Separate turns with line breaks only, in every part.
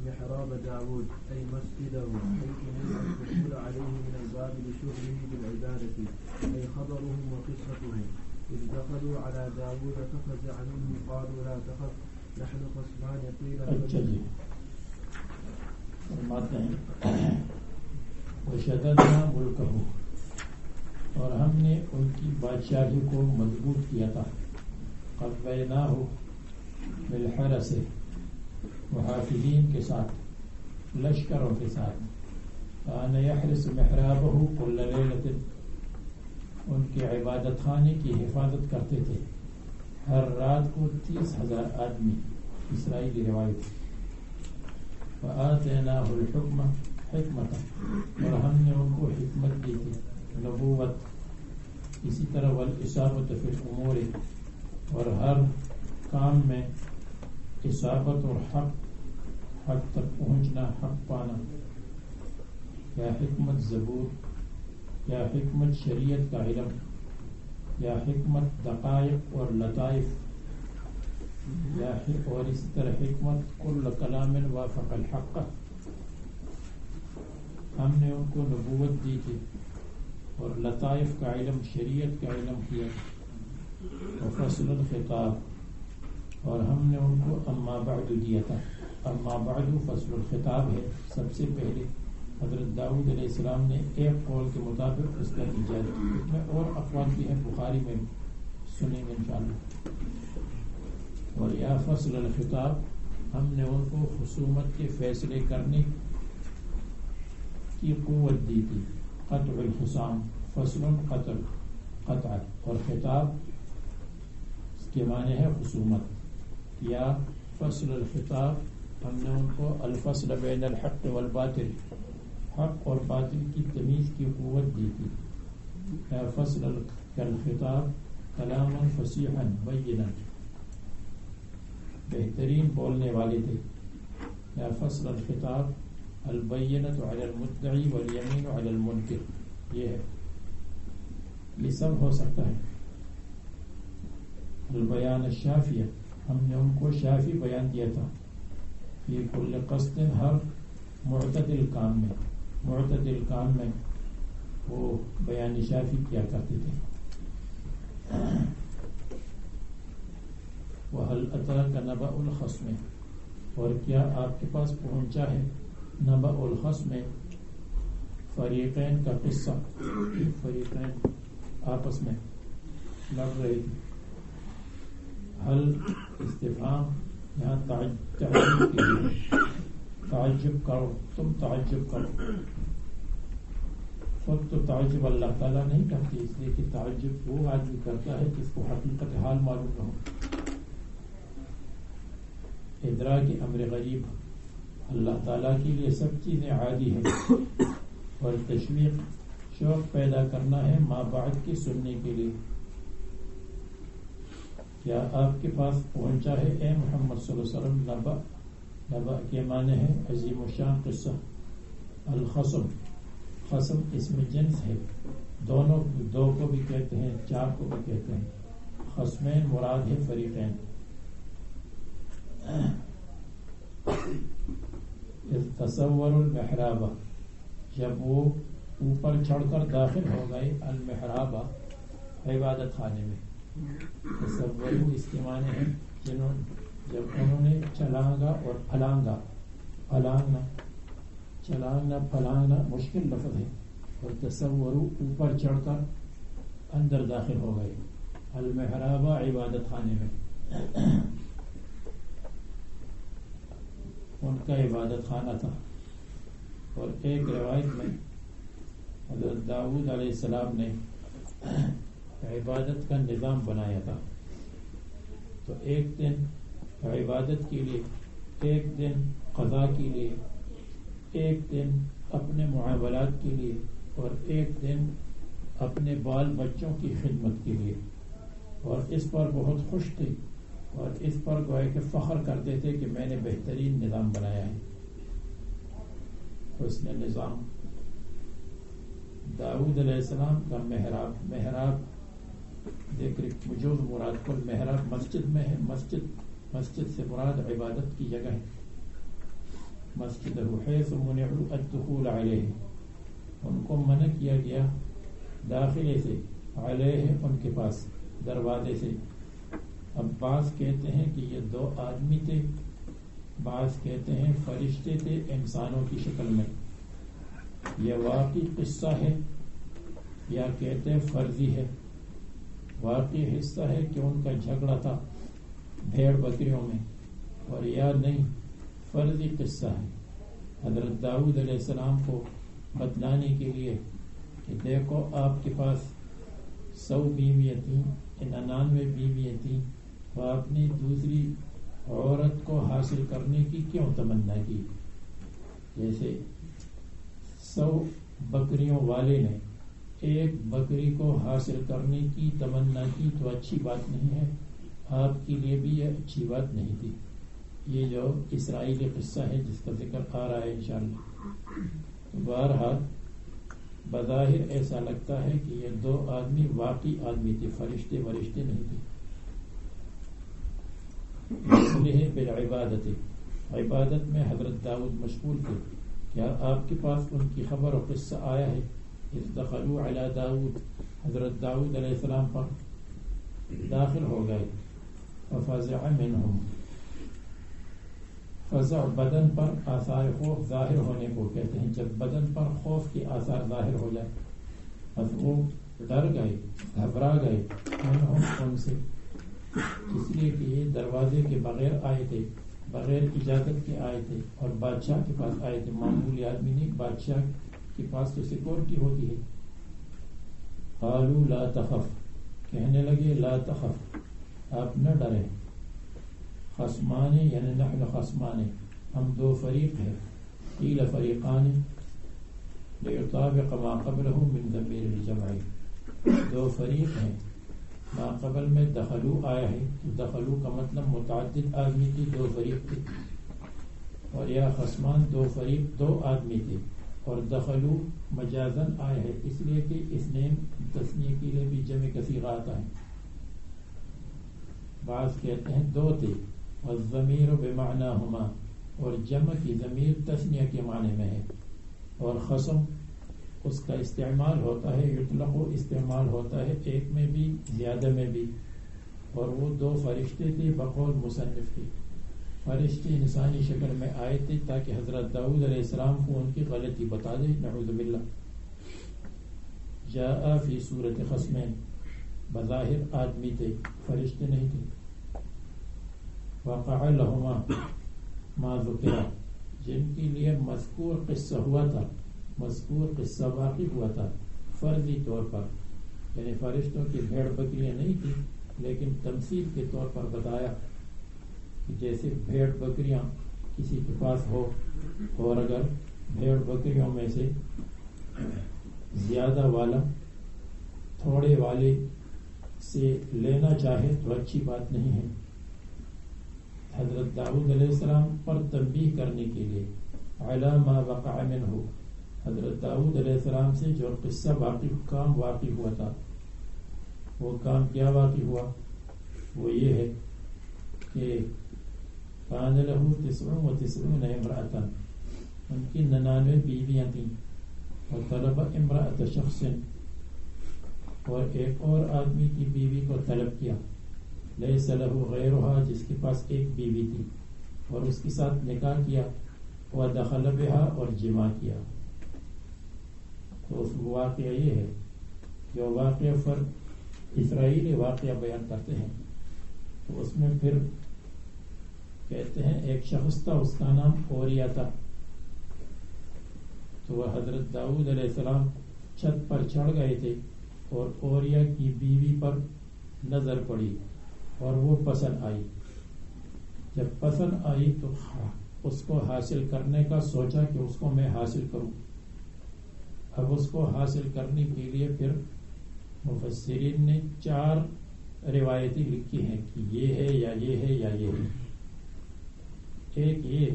محراب داود أي مسجده حيث منع الدخول عليه من الباب لشغله بالعبادة أي خبرهم وقصتهم إذ دخلوا على داود ففزع منه قالوا لا تخف نحن خصمان قيل
فرماتے ہیں وشددنا ملکہ، اور ہم نے ان کی بادشاہی کو مضبوط کیا تھا، قویناہ بالحرس، محافظین کے ساتھ، لشکروں کے ساتھ، کان یحرس محرابہ کل لیلۃ، ان کے عبادت خانے کی حفاظت کرتے تھے ہر رات کو 30,000 آدمی، اسرائیلی روایت۔ وآتیناہ الحکم حکمت، اور ہم نے ان کو حکمت دی تھی، نبوت، اسی طرح والاصابۃ فی الامور، اور ہر کام میں اصابت اور حق تک پہنچنا، حق پانا، یا حکمت زبور، یا حکمت شریعت کا علم، یا حکمت دقائق اور لطائف، یا اور اسی طرح حکمت کل کلام وافق الحق، ہم نے ان کو نبوت دی تھی اور لطائف کا علم، شریعت کا علم کیا، وفصل الخطاب، اور ہم نے ان کو اما بعد دیا تھا۔ اما بعد فصل الخطاب ہے، سب سے پہلے حضرت داؤد علیہ السلام نے ایک قول کے مطابق اس کا اجازت، اس میں اور اقوال بھی ہیں، بخاری میں سنیں گے انشاءاللہ۔ اور یا فصل الخطاب، ہم نے ان کو خصومت کے فیصلے کرنے کی قوت دی تھی، قطع الخصام، فصل قتل، قطع، اور خطاب اس کے معنی ہے خصومت۔ یا فصل الخطاب، ہم نے ان کو الفصل بین الحق والباطل، حق اور باطل کی تمیز کی قوت دی تھی۔ یا فصل الخطاب کلاما فصیحا بینا، بہترین بولنے والے تھے۔ یا فصل الخطاب البینۃ علی المدعی والیمین علی المنکر، یہ ہے، یہ سب ہو سکتا ہے۔ البیان الشافیہ، ہم نے ان کو شافی بیان دیا تھا، فی کل قصد، ہر معتدل کام میں، معتدل کام میں وہ بیان شافی کیا کرتے تھے۔ وَهَلْ أَتَاكَ نَبَأُ الْخَصْمِ، اور کیا آپ کے پاس پہنچا ہے نبأ الخصم، فریقین کا قصہ، فریقین آپس میں لڑ رہے تھے۔ حل استفہام، یہاں تعجب کے لیے، تعجب کرو، تم تعجب کرو، خود تو تعجب اللہ تعالیٰ نہیں کرتی، اس لیے کہ تعجب وہ آدمی کرتا ہے جس کو حقیقت حال معلوم نہ ہو۔ ادراک امر غریب، اللہ تعالیٰ کے لیے سب چیزیں عادی ہیں، اور تشویق شوق پیدا کرنا ہے ماں بعد کی سننے کے لیے. کیا آپ کے پاس پہنچا ہے اے محمد صلی اللہ علیہ وسلم نبأ کے معنی ہے عظیم و شان قصہ. الخصم خصم اس میں جنس ہے، دونوں دو کو بھی کہتے ہیں، چار کو بھی کہتے ہیں. خصمین مراد ہے فریقین. تصور المحراب جب وہ اوپر چڑھ کر داخل ہو گئے المحراب عبادت خانے میں. تصور اس کے معنی ہے جب انہوں نے چلانگا اور پھلانگنا پھلانگنا مشکل لفظ ہے، اور تصور اوپر چڑھ کر اندر داخل ہو گئے المحراب عبادت خانے میں. ان کا عبادت خانہ تھا. اور ایک روایت میں حضرت داؤد علیہ السلام نے عبادت کا نظام بنایا تھا. تو ایک دن عبادت کے لیے، ایک دن قضاء کے لیے، ایک دن اپنے معاملات کے لیے، اور ایک دن اپنے بال بچوں کی خدمت کے لیے. اور اس پر بہت خوش تھے، اور اس پر گویا کہ فخر کرتے تھے کہ میں نے بہترین نظام بنایا ہے. اس نے نظام داؤد علیہ السلام کا محراب ذکر وجود مراد کل محراب مسجد میں ہے. مسجد سے مراد عبادت کی جگہ ہے. مسجد حیث منعوا الدخول علیہ، ان کو منع کیا گیا داخلے سے، علیہ ان کے پاس دروازے سے. اب بعض کہتے ہیں کہ یہ دو آدمی تھے، بعض کہتے ہیں فرشتے تھے انسانوں کی شکل میں. یہ واقعی قصہ ہے یا کہتے ہیں فرضی ہے. واقعی حصہ ہے کہ ان کا جھگڑا تھا بھیڑ بکریوں میں، اور یا نہیں فرضی قصہ ہے حضرت داؤد علیہ السلام کو بتلانے کے لیے کہ دیکھو آپ کے پاس 100 بیویاں تھیں، 99 بیویاں تھیں، تو آپ نے دوسری عورت کو حاصل کرنے کی کیوں تمنا کی؟ جیسے 100 بکریوں والے نے ایک بکری کو حاصل کرنے کی تمنا کی تو اچھی بات نہیں ہے، آپ کے لیے بھی یہ اچھی بات نہیں تھی. یہ جو اسرائیلی قصہ ہے جس کا ذکر آ رہا ہے انشاءاللہ. بہرحال بظاہر ایسا لگتا ہے کہ یہ دو آدمی واقعی آدمی تھے، فرشتے ورشتے نہیں تھے. بالعبادت عبادت میں حضرت داؤد مشغول تھے. کیا آپ کے پاس ان کی خبر و قصہ آیا ہے؟ اذ دخلوا علی داؤد، حضرت داؤد علیہ السلام پر داخل ہو گئے. ففزع منہم، فزع بدن پر آثار خوف ظاہر ہونے کو کہتے ہیں، جب بدن پر خوف کے آثار ظاہر ہو جائے. بس وہ ڈر گئے، گھبرا گئے منہم ان سے، اس لیے کہ یہ دروازے کے بغیر آئے تھے، بغیر اجازت کے آئے تھے، اور بادشاہ کے پاس آئے تھے. معمولی آدمی نہیں، بادشاہ کے پاس تو سیکورٹی ہوتی ہے. قالوا لا تخف، کہنے لگے لا تخف، آپ نہ ڈریں. خصمان یعنی نحن خصمان، ہم دو فریق ہیں. قیل فریقان لیطابق ما قبلہ من ضمیر الجمع، دو فریق ہیں. ما قبل میں دخلو آیا ہے، تو دخلو کا مطلب متعدد آدمی تھی، دو فریق تھے. اور یا خصمان دو فریق دو آدمی تھے. اور دخلو مجازن آیا ہے اس لیے کہ اثنین تثنیہ کے لیے بھی جمع کا صیغہ آتا ہے. بعض کہتے ہیں دو تھے، والضمیر بمعناہما، اور جمع کی ضمیر تثنیہ کے معنی میں ہے. اور خصم اس کا استعمال ہوتا ہے، یطلق استعمال ہوتا ہے ایک میں بھی زیادہ میں بھی. اور وہ دو فرشتے تھے بقول مصنف کے. فرشتے انسانی شکل میں آئے تھے تاکہ حضرت داؤد علیہ السلام کو ان کی غلطی بتا دے، نعوذ باللہ. جاء فی صورت خصمین، بظاہر آدمی تھے، فرشتے نہیں تھے. وقع لہما ما ذکر، جن کے لیے مذکور قصہ ہوا تھا، مذکور قصہ واقع ہوا تھا فرضی طور پر، یعنی فرشتوں کی بھیڑ بکریاں نہیں تھی، لیکن تمثیل کے طور پر بتایا کہ جیسے بھیڑ بکریاں کسی کے پاس ہو، اور اگر بھیڑ بکریوں میں سے زیادہ والا تھوڑے والے سے لینا چاہے تو اچھی بات نہیں ہے۔ حضرت داؤد علیہ السلام پر تنبیہ کرنے کے لیے علی ما وقع منہ، حضرت داؤد علیہ السلام سے جو قصہ کام واقع ہوا تھا، وہ کام کیا واقع ہوا؟ وہ یہ ہے کہ کان لہ 99 امرأۃ، ان کی 99 بیویاں تھیں، اور طلب امرأۃ شخص، اور ایک اور آدمی کی بیوی کو طلب کیا، لیس لہ غیرہا، جس کے پاس ایک بیوی تھی، اور اس کے ساتھ نکاح کیا، ودخل بہا، اور جماع کیا۔ تو اس واقعہ یہ ہے جو واقعہ پر اسرائیلی واقعہ بیان کرتے ہیں، تو اس میں پھر کہتے ہیں ایک شخص تھا، اس کا نام اوریا تھا، تو وہ حضرت داؤد علیہ السلام چھت پر چڑھ گئے تھے، اور اوریا کی بیوی پر نظر پڑی اور وہ پسند آئی۔ جب پسند آئی تو اس کو حاصل کرنے کا سوچا کہ اس کو میں حاصل کروں۔ اب اس کو حاصل کرنے کے لیے پھر مفسرین نے 4 روایتیں لکھی ہیں کہ یہ ہے یا یہ ہے یا یہ ہے۔ ایک یہ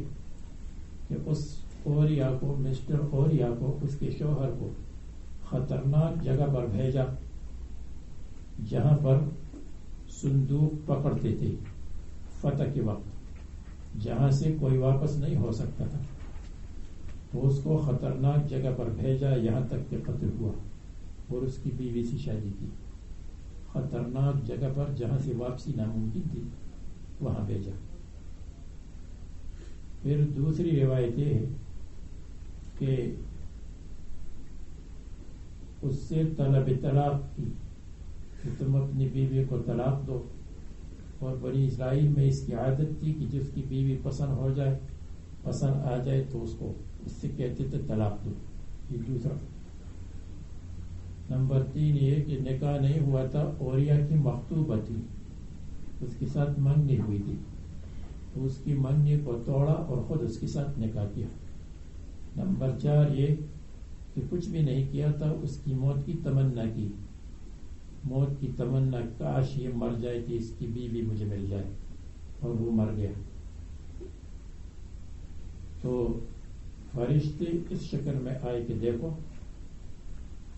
کہ اس اوریا کو، مسٹر اوریا کو، اس کے شوہر کو خطرناک جگہ پر بھیجا جہاں پر صندوق پکڑتے تھے فتح کے وقت، جہاں سے کوئی واپس نہیں ہو سکتا تھا، تو اس کو خطرناک جگہ پر بھیجا یہاں تک کہ قتل ہوا، اور اس کی بیوی سے شادی کی۔ خطرناک جگہ پر جہاں سے واپسی ناممکن تھی وہاں بھیجا۔ پھر دوسری روایت یہ ہے کہ اس سے طلب طلاق کی کہ تم اپنی بیوی کو طلاق دو، اور بنی اسرائیل میں اس کی عادت تھی کہ جس کی بیوی پسند ہو جائے، پسند آ جائے تو اس کو اس سے کہتے تھے طلاق دو۔ یہ دوسرا۔ نمبر 3 یہ کہ نکاح نہیں ہوا تھا، اوریا کی مخطوبہ تھی، اس کے ساتھ منگنی ہوئی تھی، تو اس کی منگنی کو توڑا اور خود اس کے ساتھ نکاح کیا۔ نمبر 4 یہ کہ کچھ بھی نہیں کیا تھا، اس کی موت کی تمنا کی، موت کی تمنا، کاش یہ مر جائے کہ اس کی بیوی مجھے مل جائے، اور وہ مر گیا۔ تو فرشتے اس شکل میں آئے کہ دیکھو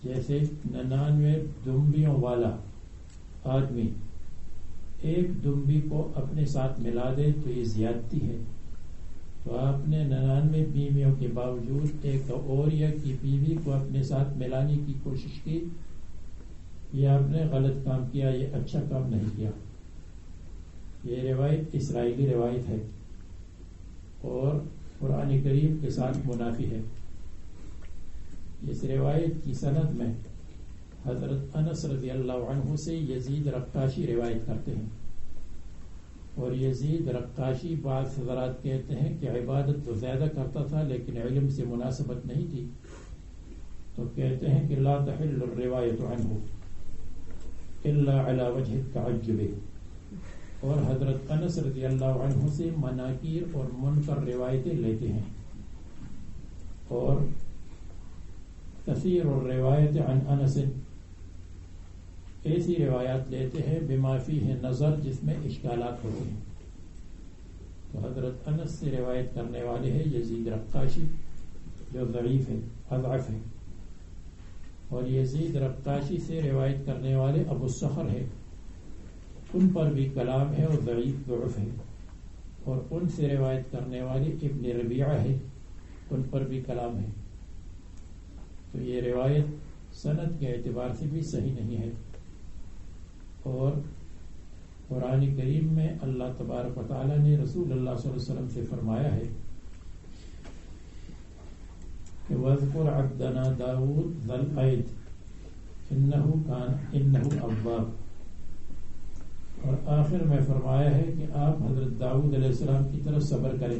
جیسے 99 دمبیوں والا آدمی ایک دمبی کو اپنے ساتھ ملا دے تو یہ زیادتی ہے، تو آپ نے 99 بیویوں کے باوجود ایک اوریا کی بیوی کو اپنے ساتھ ملانے کی کوشش کی، یہ آپ نے غلط کام کیا، یہ اچھا کام نہیں کیا۔ یہ روایت اسرائیلی روایت ہے اور قرآن کریم کے ساتھ منافی ہے۔ اس روایت کی سند میں حضرت انس رضی اللہ عنہ سے یزید رقاشی روایت کرتے ہیں، اور یزید رقاشی بعض حضرات کہتے ہیں کہ عبادت تو زیادہ کرتا تھا لیکن علم سے مناسبت نہیں تھی، تو کہتے ہیں کہ لا تحل الروایت عنہ الا علی وجہ التعجب، اور حضرت انس رضی اللہ عنہ سے مناکیر اور منکر روایتیں لیتے ہیں، اور کثیر الروایت عن انس، ایسی روایات لیتے ہیں بما فیہ نظر، جس میں اشکالات ہوتے ہیں۔ تو حضرت انس سے روایت کرنے والے ہیں یزید رقاشی، جو ضعیف ہے، اضعف ہے، اور یزید رقاشی سے روایت کرنے والے ابو الصخر ہے، ان پر بھی کلام ہے اور ضعیف ہے، اور ان سے روایت کرنے والے ابن ربیعہ ہے، ان پر بھی کلام ہے۔ تو یہ روایت سند کے اعتبار سے بھی صحیح نہیں ہے، اور قرآن کریم میں اللہ تبارک و تعالیٰ نے رسول اللہ صلی اللہ علیہ وسلم سے فرمایا ہے کہ وَاذْكُرْ عَبْدَنَا دَاوُودَ ذَا الْأَيْدِ إِنَّهُ أَوَّابٌ، اور آخر میں فرمایا ہے کہ آپ حضرت داؤد علیہ السلام کی طرف صبر کریں۔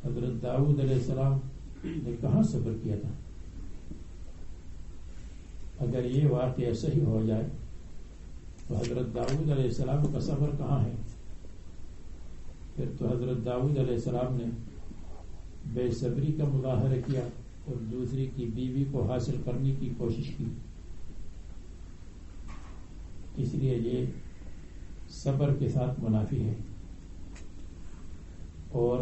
حضرت داؤد علیہ السلام نے کہاں صبر کیا تھا؟ اگر یہ واقعہ صحیح ہو جائے تو حضرت داؤد علیہ السلام کا صبر کہاں ہے؟ پھر تو حضرت داؤد علیہ السلام نے بے صبری کا مظاہرہ کیا اور دوسری کی بیوی کو حاصل کرنے کی کوشش کی. اس لیے یہ صبر کے ساتھ منافی ہے. اور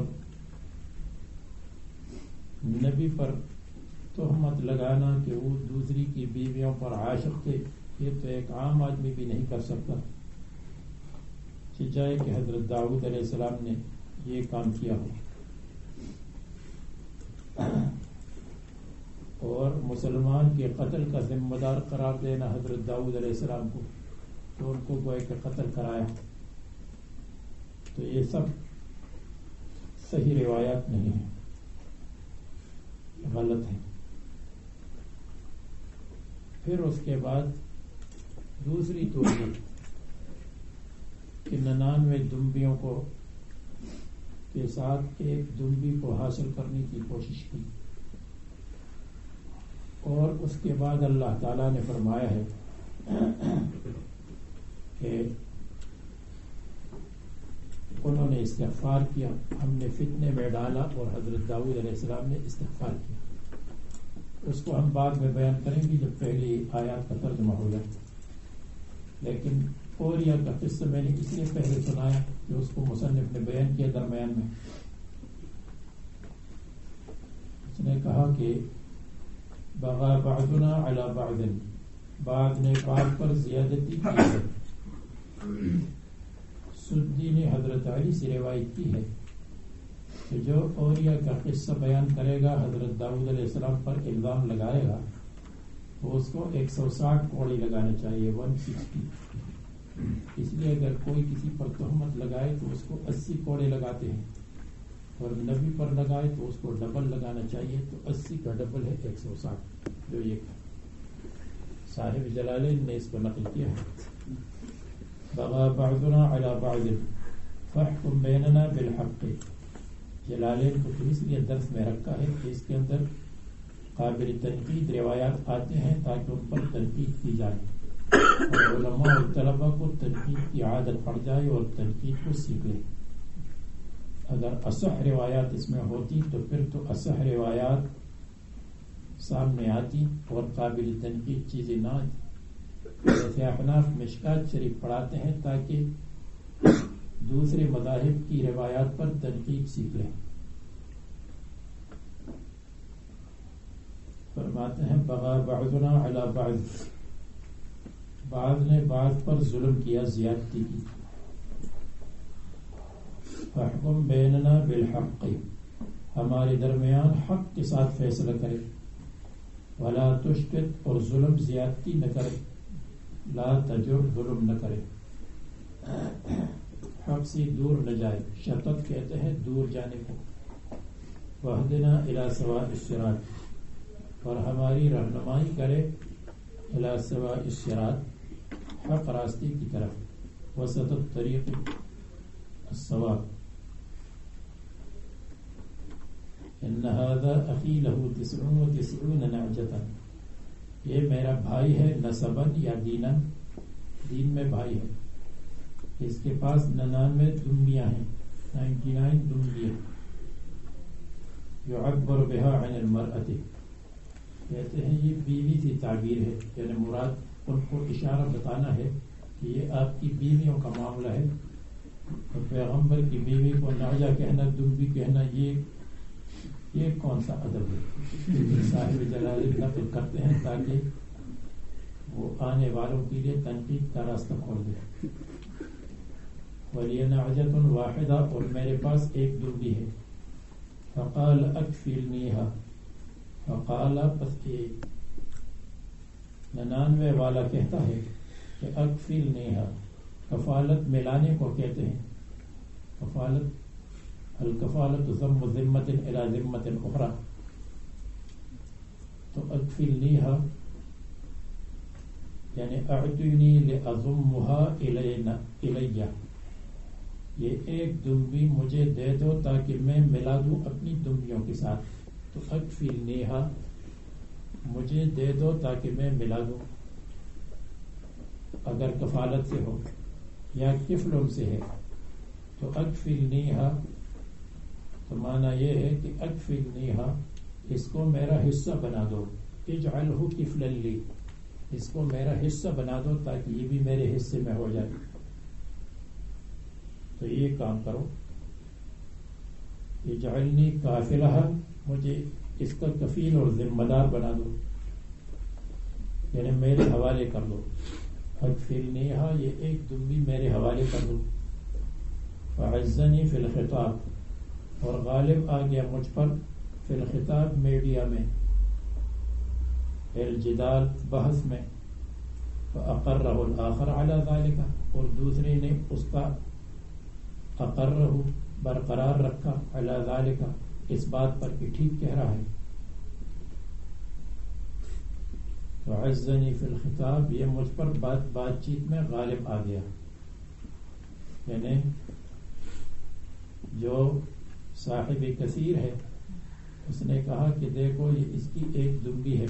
نبی پر تہمت لگانا کہ وہ دوسری کی بیویوں پر عاشق تھے، یہ تو ایک عام آدمی بھی نہیں کر سکتا، چاہے کہ حضرت داؤد علیہ السلام نے یہ کام کیا ہو. اور مسلمان کے قتل کا ذمہ دار قرار دینا حضرت داؤد علیہ السلام کو، تو ان کو گوئے کہ قتل کرایا. تو یہ سب صحیح روایات نہیں ہیں، غلط ہیں. پھر اس کے بعد دوسری توجہ کہ 99 دمبیوں کو کے ساتھ ایک دمبی کو حاصل کرنے کی کوشش کی. اور اس کے بعد اللہ تعالیٰ نے فرمایا ہے کہ انہوں نے استغفار کیا، ہم نے فتنے میں ڈالا، اور حضرت داؤد علیہ السلام نے استغفار کیا. اس کو ہم بعد میں بیان کریں گے جب پہلی آیات کا ترجمہ ہو جائے. لیکن اوریا کا قصہ میں نے اس لیے پہلے سنایا کہ اس کو مصنف نے بیان کیا درمیان میں. اس نے کہا کہ بغا بعضنا علی بعض، بعض نے بعض پر زیادتی کی ہے. سدی نے حضرت علی سے روایت کی ہے کہ جو اوریا کا قصہ بیان کرے گا، حضرت داؤد علیہ السلام پر الزام لگائے گا، تو اس کو 160 کوڑی لگانا چاہیے، 160. اس لیے اگر کوئی کسی پر تہمت لگائے تو اس کو 80 کوڑے لگاتے ہیں، اور نبی پر لگائے تو اس کو ڈبل لگانا چاہیے. تو 80 کا ڈبل ہے 160، جو یہ صاحب جلالین نے اس کو نقل کیا ہے. بغا بعضنا علی بعض فاحکم بیننا بالحق. جلالین کو اس لیے درس میں رکھا ہے کہ اس کے اندر قابل تنقید روایات آتے ہیں تاکہ ان پر تنقید کی جائے، اور علماء اور طلباء کو تنقید کی عادت پڑ جائے اور تنقید کو سیکھ لیں. اگر اصح روایات اس میں ہوتی تو پھر تو اصح روایات سامنے آتی اور قابل تنقید چیزیں نہ آتی. جیسے احناف مشکات شریف پڑھاتے ہیں تاکہ دوسرے مذاہب کی روایات پر تنقید سیکھ لیں. فرماتے ہیں بغا بعضنا علی بعض، بعض نے بعض پر ظلم کیا، زیادتی کی. فاحکم بیننا بالحق، ہمارے درمیان حق کے ساتھ فیصلہ کرے. ولا تشتت، اور ظلم زیادتی نہ کرے. لا تجر، ظلم نہ کرے، حق سے دور نہ جائے. شتت کہتے ہیں دور جانے کو. واہدنا الی سواء الصراط، اور ہماری رہنمائی کرے الی سواء الصراط، حق راستے کی طرف. وسط الطریق الصواب. ان هذا اخی له 99 نعجة، یہ میرا بھائی ہے نسباً یا دینا، دین میں بھائی ہے. اس کے پاس 99 دمبیاں ہیں، 99 دمبیاں. یعبر بها عن المرأة، کہتے ہیں یہ بیوی سے تعبیر ہے، یعنی مراد ان کو اشارہ بتانا ہے کہ یہ آپ کی بیویوں کا معاملہ ہے. اور پیغمبر کی بیوی کو نعجہ کہنا، دمبی کہنا، یہ کون سا ادب ہے؟ صاحب جلالین نقل کرتے ہیں تاکہ وہ آنے والوں کے لیے تنقید کا راستہ کھول دے. ولی نعجۃ واحدہ، اور میرے پاس ایک دمبی ہے. فقال اکفلنیہا، فقال پس 99 والا کہتا ہے کہ اکفلنیہا، کفالت ملانے کو کہتے ہیں. کفالت، الکفالت ضم ذمۃ الی ذمۃ اخرى. تو اکفلنیہا یعنی اعطنی لاضمها الیہ، یہ ایک دمبی مجھے دے دو تاکہ میں ملا دوں اپنی دمبیوں کے ساتھ. تو اکفلنیہا، مجھے دے دو تاکہ میں ملا دوں. اگر کفالت سے ہو یا کفلوں سے ہے تو اکفلنیہا، تو معنی یہ ہے کہ اکفلنیہا اس کو میرا حصہ بنا دو، اجعلہ کفلا لی، اس کو میرا حصہ بنا دو تاکہ یہ بھی میرے حصے میں ہو جائے. تو یہ کام کرو، اجعلنی کافلہ، مجھے اس کا کفیل اور ذمہ دار بنا دو، یعنی میرے حوالے کر دو. اکفلنیہا، یہ ایک دمبی میرے حوالے کر دو. فعزنی فی الخطاب، اور غالب آ گیا مجھ پر فی الخطاب، میڈیا میں، الجدال، بحث میں. فاقرہ الآخر علی ذالک، اور دوسرے نے اس کا اقرہ برقرار رکھا، علی ذالک، اس بات پر کہ ٹھیک کہہ رہا ہے. وعزنی فی الخطاب، یہ مجھ پر بات چیت میں غالب آ گیا. یعنی جو صاحب کثیر ہے اس نے کہا کہ دیکھو یہ اس کی ایک دمبی ہے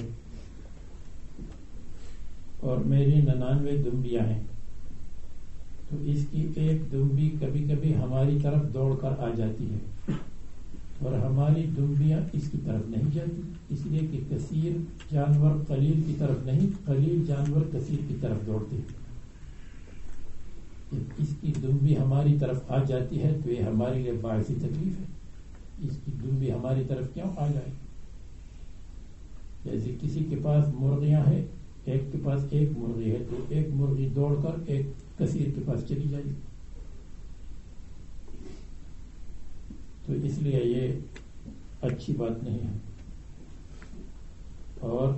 اور میری 99 دمبیاں ہیں، تو اس کی ایک دمبی کبھی کبھی ہماری طرف دوڑ کر آ جاتی ہے اور ہماری دمبیاں اس کی طرف نہیں جاتی، اس لیے کہ کثیر جانور قلیل کی طرف نہیں، قلیل جانور کثیر کی طرف دوڑتے ہیں. اس کی دمبی ہماری طرف آ جاتی ہے تو یہ ہمارے لیے باعث تکلیف ہے. اس کی دمبی ہماری طرف کیوں آ جائے؟ جیسے کسی کے پاس مرغیاں ہیں، ایک کے پاس ایک مرغی ہے تو ایک مرغی دوڑ کر ایک کثیر کے پاس چلی جائے گی. تو اس لیے یہ اچھی بات نہیں ہے. اور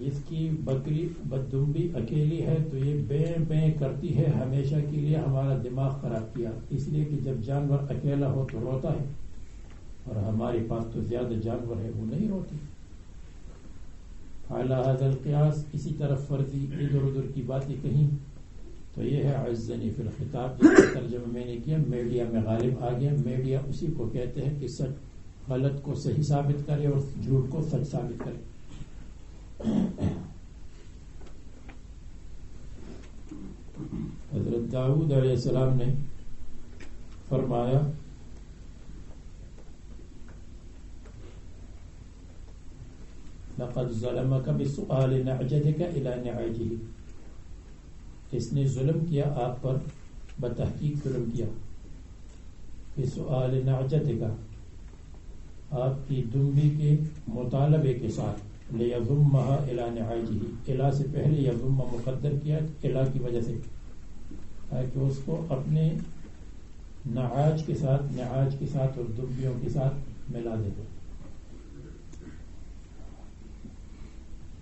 اس کی بکری بددمبی اکیلی ہے تو یہ بے بے کرتی ہے ہمیشہ کے لیے، ہمارا دماغ خراب کیا. اس لیے کہ جب جانور اکیلا ہو تو روتا ہے اور ہمارے پاس تو زیادہ جانور ہے وہ نہیں روتے. اعلیٰ هذا القیاس، اسی طرح فرضی ادھر ادھر کی باتیں کہیں تو یہ ہے عزنی فی الخطاب، جس کا ترجمہ میں نے کیا میڈیا میں غالب آ گیا. میڈیا اسی کو کہتے ہیں کہ سچ غلط کو صحیح ثابت کرے اور جھوٹ کو سچ ثابت کرے. حضرت داؤد علیہ السلام نے فرمایا لقد ظلمك بسؤال نعجتك الى نعاجه، اس نے ظلم کیا آپ پر، بتحقیق ظلم کیا. بسؤال نعجتك، آپ کی دمبی کے مطالبے کے ساتھ، لیضمها الى نعاجه، الى سے پہلے یضم مقدر کیا الى کی وجہ سے، تاکہ اس کو اپنے نعاج کے ساتھ اور دمبیوں کے ساتھ ملا دے.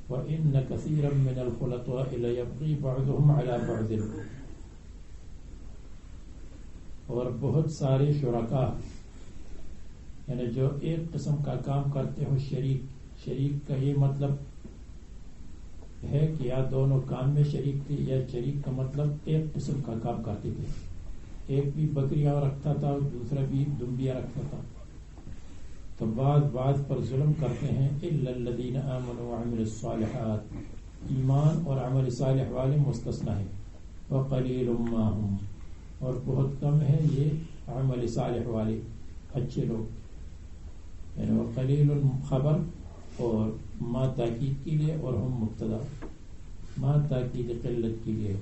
وَإِنَّ كَثِيرًا مِنَ الْخُلَطَاءِ لَيَبْغِي بَعْضُهُمْ عَلَى بَعْضٍ، اور بہت سارے شرکاء، یعنی جو ایک قسم کا کام کرتے ہو، شریک کا یہ مطلب ہے کہ یا دونوں کام میں شریک تھے، یا شریک کا مطلب ایک قسم کا کام کرتے تھے. ایک بھی بکریاں رکھتا تھا اور دوسرا بھی دمبیاں رکھتا تھا. تو بعض پر ظلم کرتے ہیں. الا الذین آمنوا وعملوا الصالحات، ایمان اور عمل صالح والے مستثنی ہیں. وقلیل ما هم، اور بہت کم ہے یہ عمل صالح والے اچھے لوگ. یعنی وقلیل خبر اور ما تاکید کے لیے، اور ہم مبتدا، ما تاکید قلت کے لیے.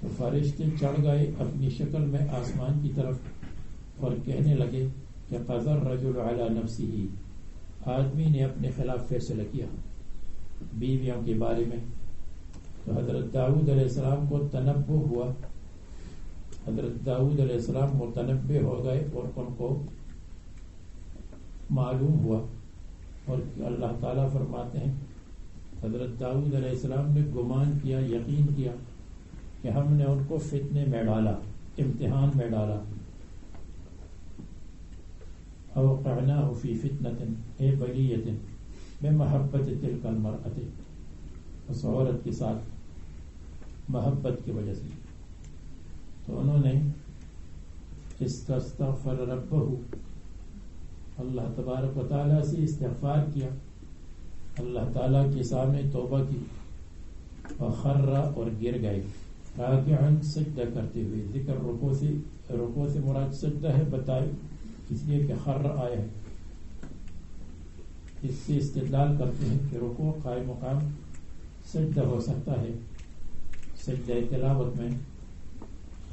تو فرشتے چڑھ گئے اپنی شکل میں آسمان کی طرف اور کہنے لگے کہ قضى الرجل على نفسه، آدمی نے اپنے خلاف فیصلہ کیا بیویوں کے بارے میں. تو حضرت داؤد علیہ السلام کو تنبہ ہوا، حضرت داؤد علیہ السلام متنبہ ہو گئے اور ان کو معلوم ہوا. اور اللہ تعالیٰ فرماتے ہیں حضرت داؤد علیہ السلام نے گمان کیا، یقین کیا کہ ہم نے ان کو فتنے میں ڈالا، امتحان میں ڈالا. اوقعناه فی فتنة اے بلیۃ بمحبت تلک المرأة، اس عورت کے ساتھ محبت کی وجہ سے. تو انہوں نے استغفر ربہ، اللہ تبارک و تعالیٰ سے استغفار کیا، اللہ تعالیٰ کے سامنے توبہ کی. وخر، اور گر گئے، راکعا، سجدہ کرتے ہوئے. ذکر رکوع سے مراد سجدہ ہے، بتائے اس لیے کہ خر آیا ہے. اس سے استدلال کرتے ہیں کہ رکوع قائم مقام سجدہ ہو سکتا ہے سجدہ تلاوت میں،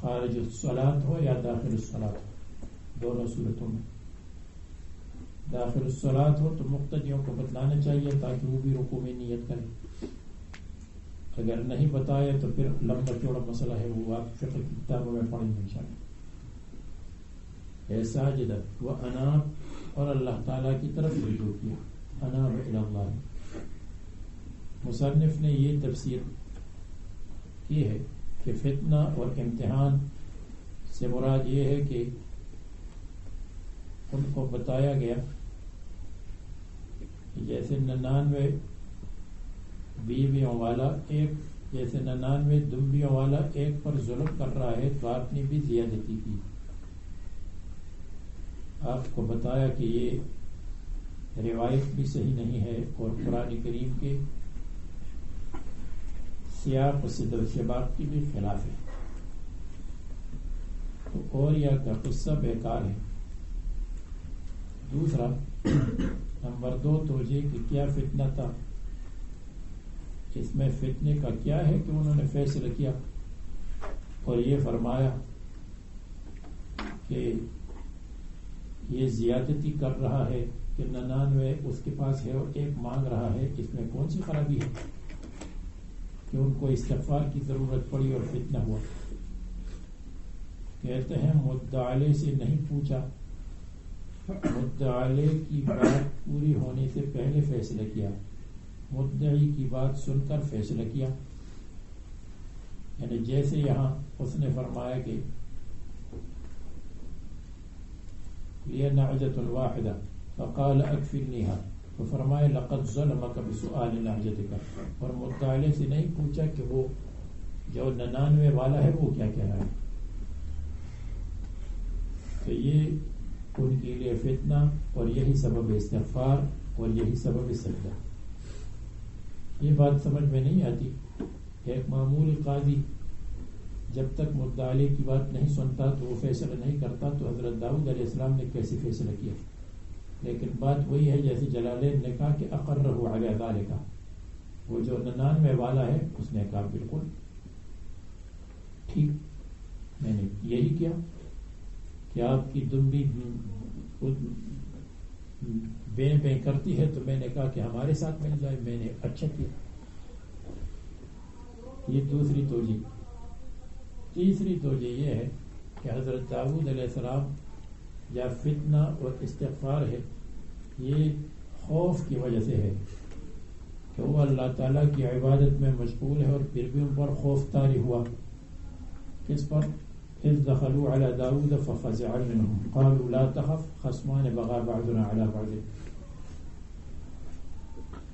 خارج الصلاۃ ہو یا داخل الصلاۃ ہو، دونوں صورتوں میں. داخل الصلاۃ ہو تو مقتدیوں کو بتلانا چاہیے تاکہ وہ بھی رکوع میں نیت کریں. اگر نہیں بتایا تو پھر لمبا چوڑا مسئلہ ہے، وہ آپ فقہ کی کتابوں میں پڑھیں گے انشاءاللہ. ساجدہ و اناب، اور اللہ تعالیٰ کی طرف رجوع کیا، اناب الی اللہ. مصنف نے یہ تفسیر کی ہے کہ فتنہ اور امتحان سے مراد یہ ہے کہ ان کو بتایا گیا جیسے 99 بیویوں والا جیسے 99 دمبیوں والا ایک پر ظلم کر رہا ہے تو آپ نے بھی زیادتی کی. آپ کو بتایا کہ یہ روایت بھی صحیح نہیں ہے اور قرآن کریم کے سیاق و صدر و شباب کی بھی خلاف ہے. تو اوریا کا قصہ بیکار ہے. دوسرا نمبر 2 توجہ کہ کیا فتنہ تھا، اس میں فتنے کا کیا ہے کہ انہوں نے فیصلہ کیا اور یہ فرمایا کہ یہ زیادتی کر رہا ہے کہ 99 اس کے پاس ہے اور ایک مانگ رہا ہے. اس میں کون سی خرابی ہے کہ ان کو استغفار کی ضرورت پڑی اور فتنہ ہوا. کہتے ہیں مدعا سے نہیں پوچھا، مدعا کی بات پوری ہونے سے پہلے فیصلہ کیا، مدعی کی بات سن کر فیصلہ کیا. یعنی جیسے یہاں اس نے فرمایا کہ یہ نعجۃ واحدہ فقال اکفلنیها، تو فرمایا لقد ظلمک بسؤال نعجتک، اور مدعی سے نہیں پوچھا کہ وہ جو 99 والا ہے وہ کیا کہہ رہا ہے. تو یہ ان کے لیے فتنہ اور یہی سبب استغفار اور یہی سبب سجدہ. یہ بات سمجھ میں نہیں آتی. ایک معمولی قاضی جب تک مدعی کی بات نہیں سنتا تو وہ فیصلہ نہیں کرتا. تو حضرت داؤد علیہ السلام نے کیسے فیصلہ کیا؟ لیکن بات وہی ہے جیسے جلالین نے کہا کہ اقرہ علی ذالک، وہ جو 99 والا ہے اس نے کہا بالکل ٹھیک، میں نے یہی کیا کہ آپ کی دمبی بیں بیں کرتی ہے تو میں نے کہا کہ ہمارے ساتھ مل جائے، میں نے اچھا کیا. یہ دوسری توجہ. تیسری توجہ یہ ہے کہ حضرت داؤد علیہ السلام یا فتنہ اور استغفار ہے یہ خوف کی وجہ سے ہے کہ وہ اللہ تعالیٰ کی عبادت میں مشغول ہے اور پھر بھی ان پر خوف طاری ہوا. کس پر؟ اذ دخلوا على داود ففزع منهم قالوا لا تخف خصمان بغى بعضنا على بعض.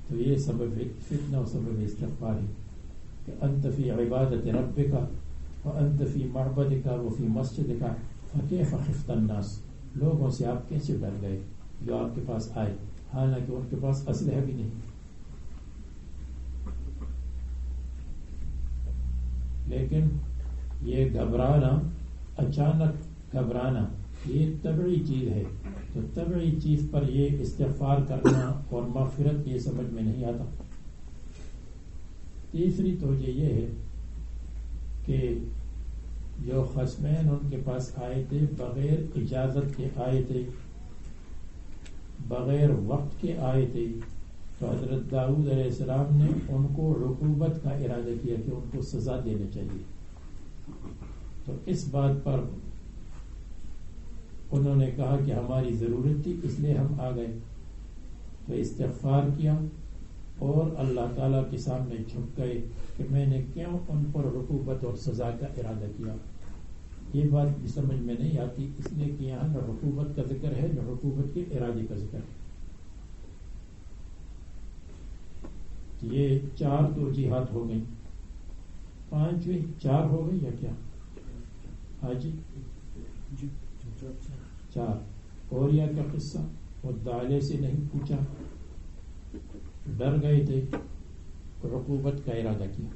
تو یہ سبب فتنہ و سبب استغفار ہے کہ انت فی عبادت ربک وانت فی معبدک وفی مسجدک فکیف خفت الناس. لوگوں سے آپ کیسے ڈر گئے جو آپ کے پاس آئے حالانکہ ان کے پاس اسلحہ بھی نہیں. لیکن یہ گھبرانا، اچانک گھبرانا، یہ طبعی چیز ہے. تو طبعی چیز پر یہ استغفار کرنا اور مغفرت یہ سمجھ میں نہیں آتا. تیسری توجہ یہ ہے کہ جو خصمین ان کے پاس آئے تھے بغیر اجازت کے آئے تھے، بغیر وقت کے آئے تھے، تو حضرت داؤد علیہ السلام نے ان کو عقوبت کا ارادہ کیا کہ ان کو سزا دینا چاہیے. تو اس بات پر انہوں نے کہا کہ ہماری ضرورت تھی اس لیے ہم آ گئے. تو استغفار کیا اور اللہ تعالیٰ کے سامنے جھک گئے کہ میں نے کیوں ان پر عقوبت اور سزا کا ارادہ کیا. یہ بات بھی سمجھ میں نہیں آتی اس لیے کہ یہاں نہ عقوبت کا ذکر ہے نہ عقوبت کے ارادے کا ذکر ہے. یہ 4 توجیحات ہو گئیں. 5ویں 4 ہو گئی یا کیا؟ ہاں جی 4. اوریا کا قصہ، مدعا سے نہیں پوچھا، ڈر گئے تھے، عقوبت کا ارادہ کیا.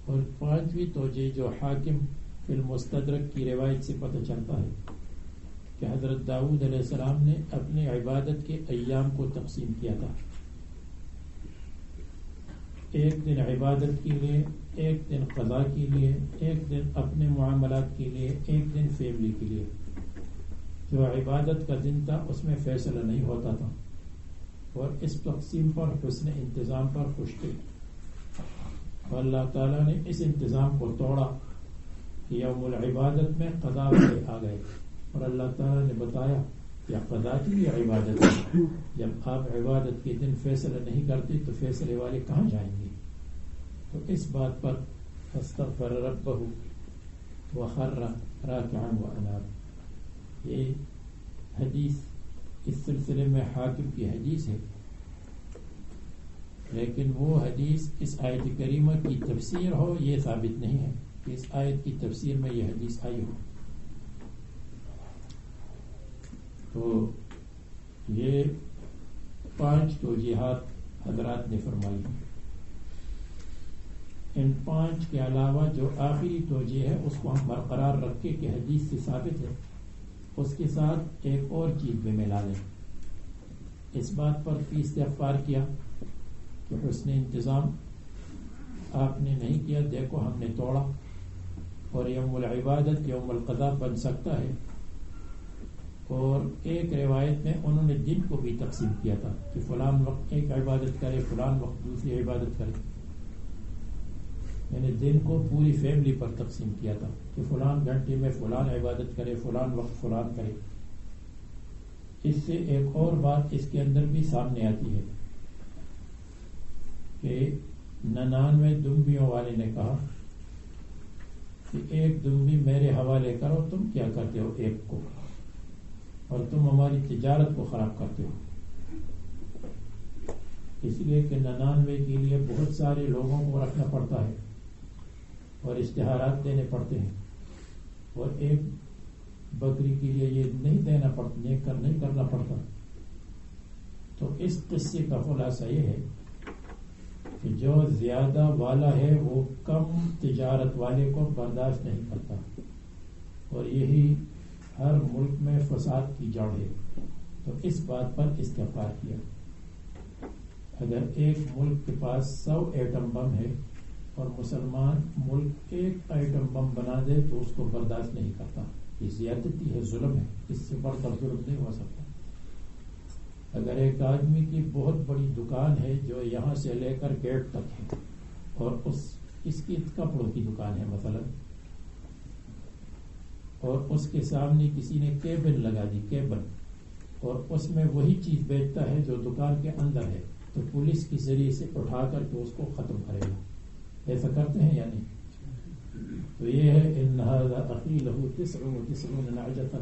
اور 5ویں توجہ جو حاکم فی المستدرک کی روایت سے پتہ چلتا ہے کہ حضرت داؤد علیہ السلام نے اپنے عبادت کے ایام کو تقسیم کیا تھا. ایک دن عبادت کے لیے، ایک دن قضاء کے لیے، ایک دن اپنے معاملات کے لیے، ایک دن فیملی کے لیے. جو عبادت کا دن تھا اس میں فیصلہ نہیں ہوتا تھا، اور اس تقسیم پر حسن انتظام پر خوش تھے. اور اللہ تعالیٰ نے اس انتظام کو توڑا کہ یوم العبادت میں قضاء والے آ گئے، اور اللہ تعالیٰ نے بتایا کہ قضاء کی بھی عبادت ہے. جب آپ عبادت کے دن فیصلہ نہیں کرتے تو فیصلے والے کہاں جائیں گے؟ تو اس بات پر فاستغفر ربہ وخر راکعا واناب. یہ حدیث اس سلسلے میں حاکم کی حدیث ہے، لیکن وہ حدیث اس آیت کریمہ کی تفسیر ہو یہ ثابت نہیں ہے کہ اس آیت کی تفسیر میں یہ حدیث آئی ہو. تو یہ 5 توجیحات حضرات نے فرمائی ہیں. ان 5 کے علاوہ جو آخری توجیہ ہے اس کو ہم برقرار رکھے کہ حدیث سے ثابت ہے، اس کے ساتھ ایک اور چیز بھی ملا لیں. اس بات پر بھی استغفار کیا کہ حسن انتظام آپ نے نہیں کیا، دیکھو ہم نے توڑا، اور یوم العبادت یوم القضاء بن سکتا ہے. اور ایک روایت میں انہوں نے دن کو بھی تقسیم کیا تھا کہ فلان وقت ایک عبادت کرے، فلان وقت دوسری عبادت کرے. یعنی دن کو پوری فیملی پر تقسیم کیا تھا کہ فلان گھنٹے میں فلان عبادت کرے، فلان وقت فلان کرے. اس سے ایک اور بات اس کے اندر بھی سامنے آتی ہے کہ 99 دمبیوں والے نے کہا کہ ایک دمبی میرے حوالے کرو، تم کیا کرتے ہو ایک کو، اور تم ہماری تجارت کو خراب کرتے ہو. اس لیے کہ 99 کے لیے بہت سارے لوگوں کو رکھنا پڑتا ہے اور اشتہارات دینے پڑتے ہیں، اور ایک بکری کے لیے یہ نہیں دینا پڑتا، نہیں کرنا پڑتا. تو اس قصے کا خلاصہ یہ ہے کہ جو زیادہ والا ہے وہ کم تجارت والے کو برداشت نہیں کرتا، اور یہی ہر ملک میں فساد کی جڑ ہے. تو اس بات پر استغفار کیا. اگر ایک ملک کے پاس 100 ایٹم بم ہے اور مسلمان ملک ایک ایٹم بم بنا دے تو اس کو برداشت نہیں کرتا. یہ زیادتی ہے، ظلم ہے، اس سے بڑھ کر ظلم نہیں ہو سکتا. اگر ایک آدمی کی بہت بڑی دکان ہے جو یہاں سے لے کر گیٹ تک ہے، اور اس کی کپڑوں کی دکان ہے مثلا، اور اس کے سامنے کسی نے کیبن لگا دی، کیبن، اور اس میں وہی چیز بیچتا ہے جو دکان کے اندر ہے، تو پولیس کے ذریعے سے اٹھا کر کے اس کو ختم کرے گا. ایسا کرتے ہیں یا نہیں؟ تو یہ ہے ان هذا اخي له 99 نعجة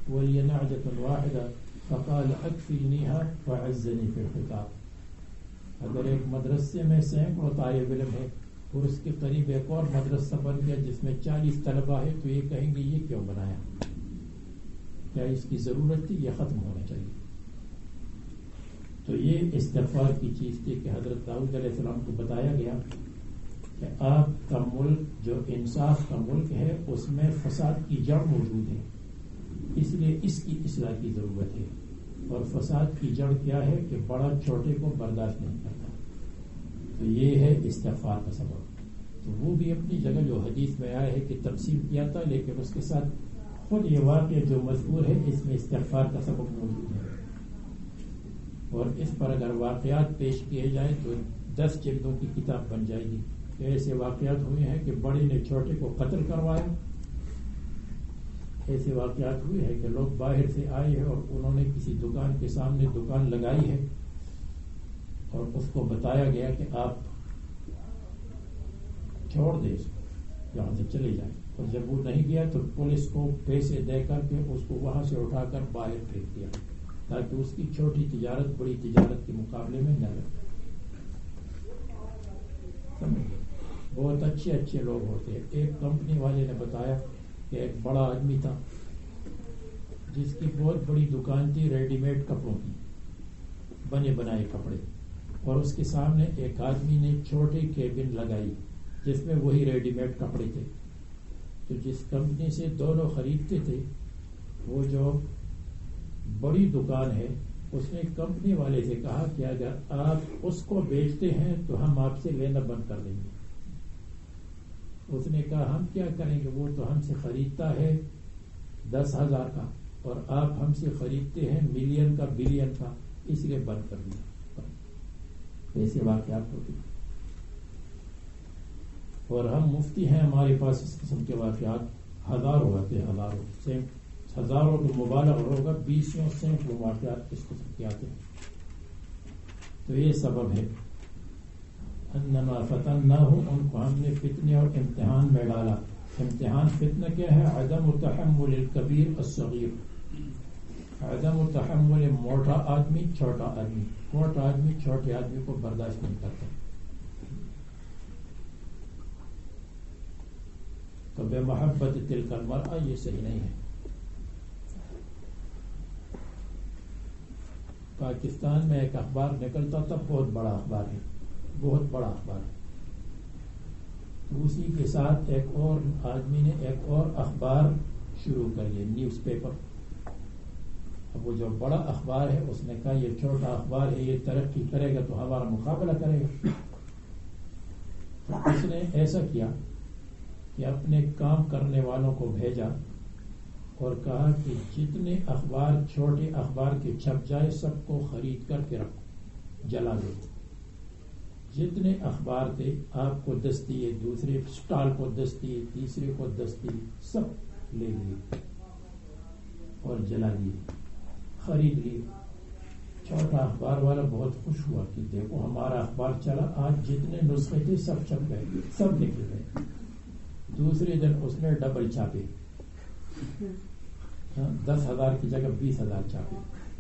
ولي نعجة واحدة فقال اكفلنيها فعزني في الخطاب. اگر ایک مدرسے میں 100 طالب علم ہے اور اس کے قریب ایک اور مدرسہ بن گیا جس میں 40 طلبہ ہے، تو یہ کہیں گے یہ کیوں بنایا، کیا اس کی ضرورت تھی؟ یہ ختم ہونا چاہیے. تو یہ استغفار کی چیز تھی کہ حضرت داؤد علیہ السلام کو بتایا گیا کہ آپ کا ملک جو انصاف کا ملک ہے اس میں فساد کی جڑ موجود ہے، اس لیے اس کی اصلاح کی ضرورت ہے. اور فساد کی جڑ کیا ہے کہ بڑا چھوٹے کو برداشت نہیں کرتا. تو یہ ہے استغفار کا سبب. تو وہ بھی اپنی جگہ جو حدیث میں آیا ہے کہ تقسیم کیا تھا، لیکن اس کے ساتھ خود یہ واقعہ جو مذکور ہے اس میں استغفار کا سبب موجود ہے. اور اس پر اگر واقعات پیش کیے جائیں تو 10 جلدوں کی کتاب بن جائے گی. ایسے واقعات ہوئے ہیں کہ بڑے نے چھوٹے کو قتل کروایا، ایسے واقعات ہوئے ہیں کہ لوگ باہر سے آئے ہیں اور انہوں نے کسی دکان کے سامنے دکان لگائی ہے اور اس کو بتایا گیا کہ آپ چھوڑ دیں، یہاں سے چلے جائیں، اور جب وہ نہیں گیا تو پولیس کو پیسے دے کر کے اس کو وہاں سے اٹھا کر باہر پھینک دیا تاکہ اس کی چھوٹی تجارت بڑی تجارت کے مقابلے میں نہ رہے. بہت اچھے لوگ ہوتے ہیں. ایک کمپنی والے نے بتایا کہ ایک بڑا آدمی تھا جس کی بہت بڑی دکان تھی ریڈی میڈ کپڑوں کی، بنے بنائے کپڑے، اور اس کے سامنے ایک آدمی نے چھوٹی کیبن لگائی جس میں وہی ریڈی میڈ کپڑے تھے. تو جس کمپنی سے دونوں خریدتے تھے وہ جو بڑی دکان ہے اس نے کمپنی والے سے کہا کہ اگر آپ اس کو بیچتے ہیں تو ہم آپ سے لینا بند کر دیں گے. اس نے کہا ہم کیا کریں گے, وہ تو ہم سے خریدتا ہے 10,000 کا اور آپ ہم سے خریدتے ہیں ملین کا بلین کا, اس لیے بند کر دیا. ایسے واقعات ہوتے ہیں اور ہم مفتی ہیں, ہمارے پاس اس قسم کے واقعات ہزاروں ہوتے ہیں, ہزاروں تو مبالغہ ہوگا, 20 سینکڑوں واقعات اس قسم کے آتے ہیں. تو یہ سبب ہے انما فتناہم, ان کو ہم نے فتنے اور امتحان میں ڈالا. امتحان فتنہ کیا ہے؟ عدم تحمل الکبیر الصغیر, عدم تحمل موٹا آدمی چھوٹا آدمی, موٹا آدمی چھوٹے آدمی کو برداشت نہیں کرتا. تو بے محبت تلک المرأة یہ صحیح نہیں ہے. پاکستان میں ایک اخبار نکلتا تھا, بہت بڑا اخبار ہے, بہت بڑا اخبار ہے. اسی کے ساتھ ایک اور آدمی نے ایک اور اخبار شروع کر لیا, نیوز پیپر. اب وہ جو بڑا اخبار ہے اس نے کہا یہ چھوٹا اخبار ہے, یہ ترقی کرے گا تو ہمارا مقابلہ کرے گا. تو اس نے ایسا کیا کہ اپنے کام کرنے والوں کو بھیجا اور کہا کہ جتنے اخبار چھوٹے اخبار کے چھپ جائے سب کو خرید کر کے رکھو, جلا دو. جتنے اخبار تھے آپ کو 10 دیے, دوسرے اسٹال کو 10 دیے, تیسرے کو 10 دیے, سب لے لیے اور جلا دیے, خرید لیے. چھوٹا اخبار والا بہت خوش ہوا کہ دیکھو ہمارا اخبار چلا, آج جتنے نسخے تھے سب چھپ گئے, سب لکھ گئے. دوسرے دن اس نے ڈبل چھاپے, 10,000 کی جگہ 20,000 چھاپے.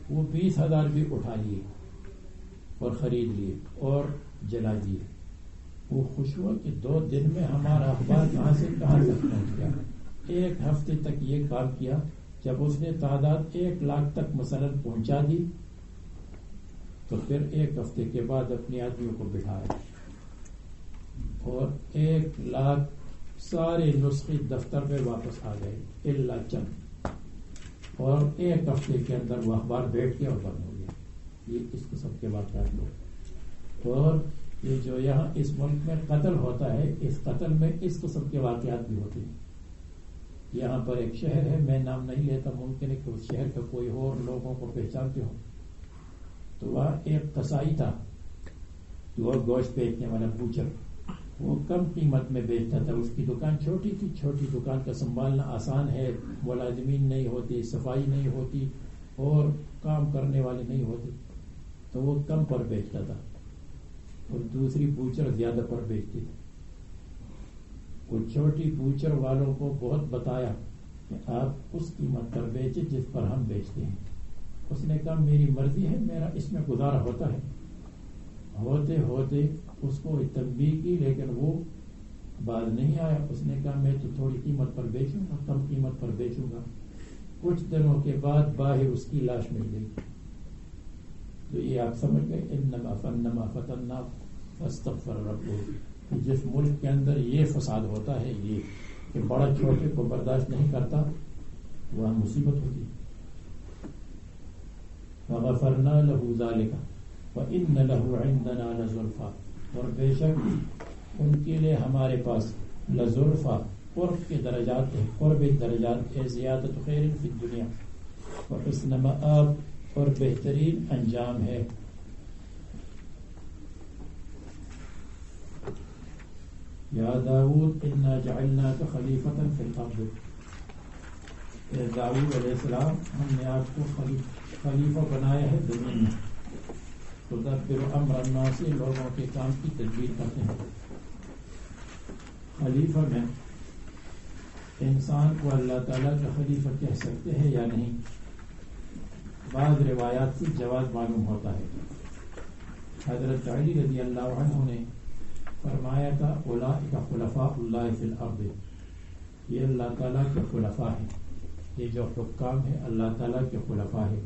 وہ 20,000 بھی اٹھا لیے اور خرید لیے اور جلا دیے. وہ خوش ہوا کہ 2 دن میں ہمارا اخبار کہاں سے کہاں تک پہنچ گیا. 1 ہفتے تک یہ کام کیا. جب اس نے تعداد 1 لاکھ تک مثلا پہنچا دی تو پھر 1 ہفتے کے بعد اپنے آدمیوں کو بٹھایا اور 1 لاکھ سارے نسخے دفتر میں واپس آ گئے الا چند, اور 1 ہفتے کے اندر وہ اخبار بیٹھ گیا اور بند ہو گیا. یہ اس قسم کے واقعات لوگ. اور یہ جو یہاں اس ملک میں قتل ہوتا ہے, اس قتل میں اس قسم کے واقعات بھی ہوتے ہیں. یہاں پر ایک شہر ہے, میں نام نہیں لیتا, ممکن ہے کہ اس شہر کا کوئی اور لوگوں کو پہچانتے ہو. تو وہاں ایک قصائی تھا جو گوشت بیچنے والا بوچر, وہ کم قیمت میں بیچتا تھا. اس کی دکان چھوٹی تھی, چھوٹی دکان کا سنبھالنا آسان ہے, ملازمین نہیں ہوتی, صفائی نہیں ہوتی اور کام کرنے والے نہیں ہوتے, تو وہ کم پر بیچتا تھا اور دوسری بوچر زیادہ پر بیچتی تھی. وہ چھوٹی بوچر والوں کو بہت بتایا کہ آپ اس قیمت پر بیچے جس پر ہم بیچتے ہیں. اس نے کہا میری مرضی ہے, میرا اس میں گزارا ہوتا ہے. ہوتے ہوتے اس کو تنبیہ کی لیکن وہ باز نہیں آیا. اس نے کہا میں تو تھوڑی قیمت پر بیچوں گا, کم قیمت پر بیچوں گا. کچھ دنوں کے بعد باہر اس کی لاش مل گئی. تو یہ آپ سمجھ گئے انما فتنا فاستغفر ربہ. جس ملک کے اندر یہ فساد ہوتا ہے, یہ کہ بڑا چھوٹے کو برداشت نہیں کرتا, وہاں مصیبت ہوتی. فغفرنا له ذلك وان له عندنا لزلفا, اور بے شک ان کے لیے ہمارے پاس لزلفا قرب کے درجات ہیں, قرب درجات ہے, زیادت خیر فی الدنیا وحسن مآب, اور بہترین انجام ہے. یا داؤد انا جعلناک خلیفۃ فی الارض, اے داؤد علیہ السلام ہم نے آپ کو خلیفہ بنایا ہے زمین میں. تدبر امر الناس, لوگوں کے کام کی تدبیر کرتے ہیں. خلیفہ میں انسان کو اللہ تعالیٰ کا خلیفہ کہہ سکتے ہیں یا نہیں, بعض روایات سے جواز معلوم ہوتا ہے. حضرت علی رضی اللہ عنہ نے فرمایا تھا اولئک خلفاء اللہ فی الارض, یہ اللہ تعالیٰ کے خلفاء ہیں, یہ جو حکام ہیں اللہ تعالیٰ کے خلفاء ہیں.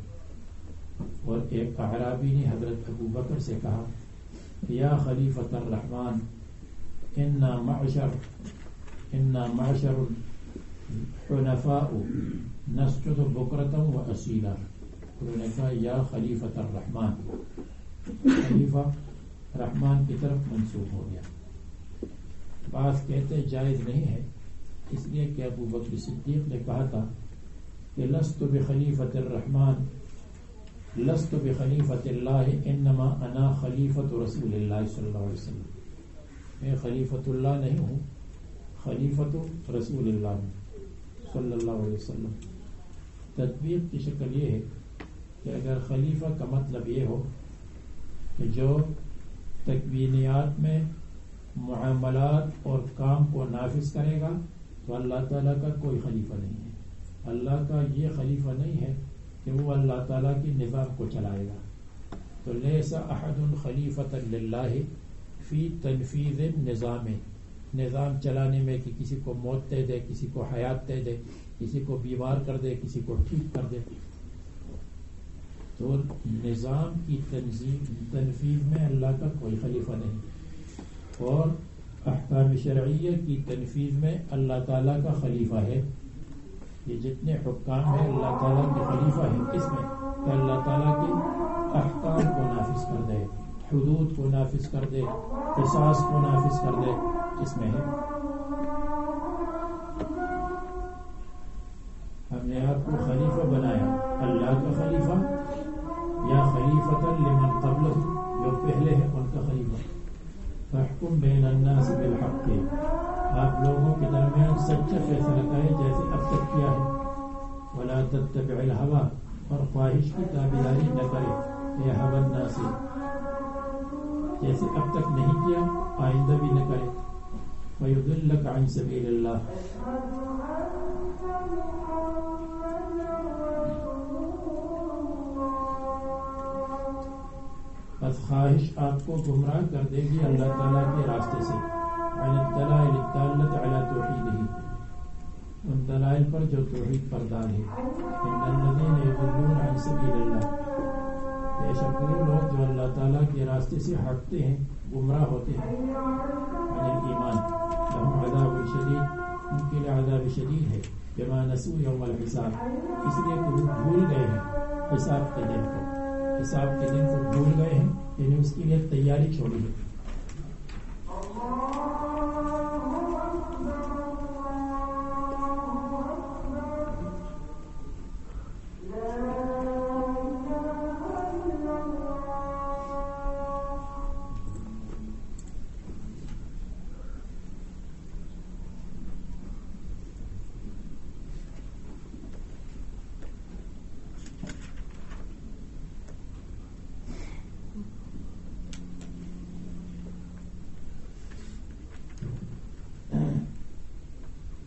اور ایک اعرابی نے حضرت ابو بکر سے کہا یا خلیفۃ الرحمن انا معشر حنفاء نسجد بکرتا و اصیلا. انہوں نے کہا یا خلیفۃ الرحمن، خلیفہ رحمان کی طرف منسوب ہو گیا. بعض کہتے جائز نہیں ہے، اس لیے کہ ابو بکر صدیق نے کہا تھا کہ لست بخلیفۃ الرحمن لست بخلیفۃ اللہ انما انا خلیفۃ رسول اللہ صلی اللہ علیہ وسلم. میں خلیفۃ اللہ نہیں ہوں، خلیفۃ رسول اللہ صلی اللہ علیہ وسلم. تطبیق کی شکل یہ ہے کہ اگر خلیفہ کا مطلب یہ ہو کہ جو تکوینیات میں معاملات اور کام کو نافذ کرے گا تو اللہ تعالیٰ کا کوئی خلیفہ نہیں ہے. اللہ کا یہ خلیفہ نہیں ہے کہ وہ اللہ تعالیٰ کی نظام کو چلائے گا. تو لیس احد خلیفۃ للہ فی تنفیذ النظام، نظام چلانے میں کہ کسی کو موت دے دے، کسی کو حیات دے دے، کسی کو بیمار کر دے، کسی کو ٹھیک کر دے. تو نظام کی تنفیذ میں اللہ کا کوئی خلیفہ نہیں، اور احکام شرعیہ کی تنفیذ میں اللہ تعالیٰ کا خلیفہ ہے. یہ جتنے حکام ہیں اللہ تعالیٰ کے خلیفہ ہیں. کس میں؟ کہ اللہ تعالیٰ کے احکام کو نافذ کر دے، حدود کو نافذ کر دے، قصاص کو نافذ کر دے. کس میں ہے؟ ہم نے آپ کو خلیفہ بنایا، اللہ کا خلیفہ یا خلیفۃ لمن قبلہ، جو پہلے ہے ان کا خلیفہ. فاحکم بین الناس بالحق، آپ لوگوں کے درمیان سچا فیصلہ کرے جیسے اب تک کیا ہے. ولا تتبع الہوی، اور خواہش کی تابعداری نہ کرے، یہ هوى الناس، جیسے اب تک نہیں کیا آئندہ بھی نہ کرے. فیضلک عن سبیل اللہ، بس خواہش آپ کو گمراہ کر دے گی اللہ تعالیٰ کے راستے سے. عن الدلائل الدالة على توحیدہ، ان دلائل پر جو توحید پر دال ہے. ان الذین یضلون عن سبیل اللہ، بے شک وہ لوگ جو اللہ تعالیٰ کے راستے سے ہٹتے ہیں، گمراہ ہوتے ہیں. عن الایمان لهم عذاب شدید، ان کے لیے عذاب شدید ہے. بما نسوا یوم الحساب، اس لیے کہ وہ بھول گئے ہیں حساب کے دن کو، حساب کے دن کو بھول گئے ہیں، یعنی اس کے لیے تیاری چھوڑی ہے.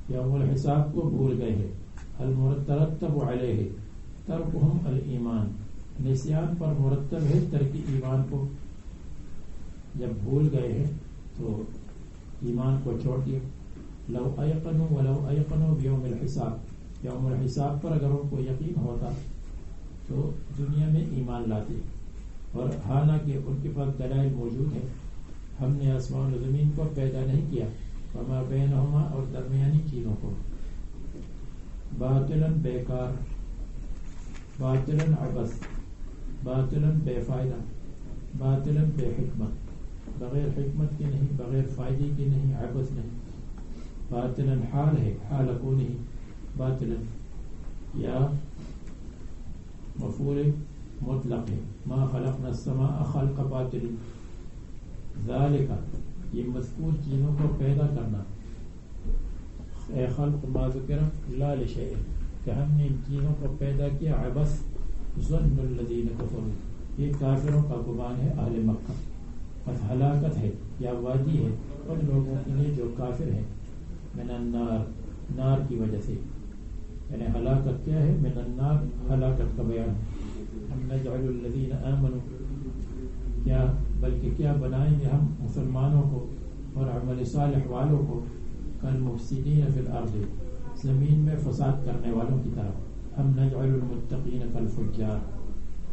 یوم الحساب کو بھول گئے ہیں. المرتب علیہ ترکہم الایمان، نسیان پر مرتب ہے ترک ایمان کو. جب بھول گئے ہیں تو ایمان کو چھوڑ دیا. لو ایقنوا ولو ایقنوا بیوم الحساب، یوم الحساب پر اگر ان کو یقین ہوتا تو دنیا میں ایمان لاتے. اور حالانکہ ان کے پاس دلائل موجود ہیں. ہم نے آسمان و زمین کو پیدا نہیں کیا، وما بینہما، اور درمیانی چیزوں کو. باطلاً بیکار، باطلاً عبث، باطلاً بے فائدہ، باطلاً بے حکمت، بغیر حکمت کے نہیں، بغیر فائدے کے نہیں، عبث نہیں. باطلاً حال ہے، حال کونہ باطلاً، یا مفعول مطلق ہے. ما خلقنا السماء خلق باطل، ذالک، یہ مذکور چیزوں کو پیدا کرنا. اے خلق ما ذکر لا لشیء، کہ ہم نے ان چیزوں کو پیدا کیا. عبث ظن الذین کفروا، یہ کافروں کا گمان ہے اہل مکہ. بس ہلاکت ہے یا وادی ہے ان لوگوں کے لیے جو کافر ہیں. من النار، نار کی وجہ سے، یعنی ہلاکت کیا ہے؟ من النار، ہلاکت کا بیان ہے. ہم نجعل الذین آمنوا، کیا بلکہ کیا بنائیں گے ہم مسلمانوں کو اور عمل صالح والوں کو کالمفسدین فی الارض، زمین میں فساد کرنے والوں کی طرف. ہم نجعل المتقین کالفجار،